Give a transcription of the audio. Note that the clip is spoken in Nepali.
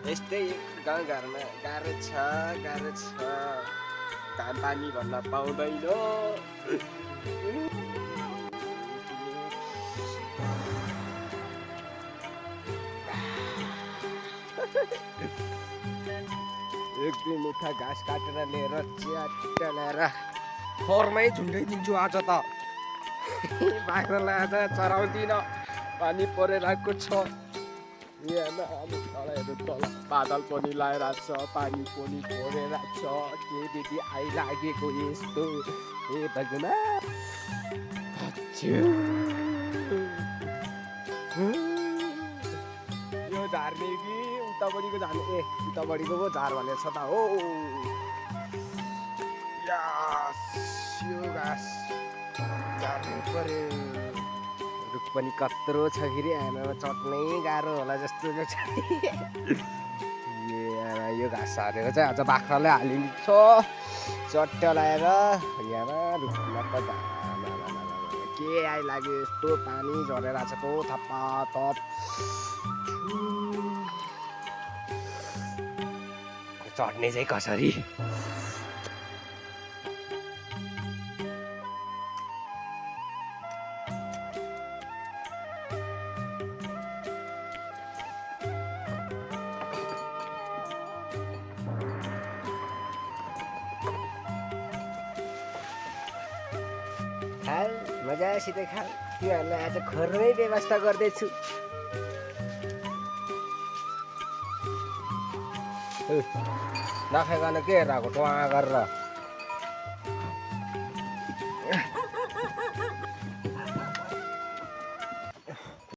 यस्तै गाउँघरमा गाह्रो छ घाम पानी भन्न पाउँदैन। एक दिन उठा घाँस काटेर लिएर च्याट्ट ल्याएर खोरमै झुन्डाइदिन्छु आज त। बाख्रालाई आज चराउँदिन, पानी परिरहेको छ। तल बादल पनि लगाइरहेको छ, पानी पनि परिरहेको छ। के दिदी आइलागेको यस्तो, ए भगवान्। यो झार्ने कि उतापट्टिको झार्ने? ए उतापट्टिको पो झार भनेको छ त हो। यो घाँस झार्नु पर्यो। रुख पनि कत्रो छ फेरि, आमामा चट्नै गाह्रो होला जस्तो छ। यो घाँस हालेको चाहिँ आज बाख्राले हालिन्छ चट्ट लगाएर। यहाँ रुखमा त के आइलाग्यो यस्तो, पानी झरेर छ त थप्पा थप। चढ्ने चाहिँ कसरी? मजासित खा। तिमीहरूलाई आज खोरमै व्यवस्था गर्दैछु। नखाइकन के हेरेको टुवा गरेर?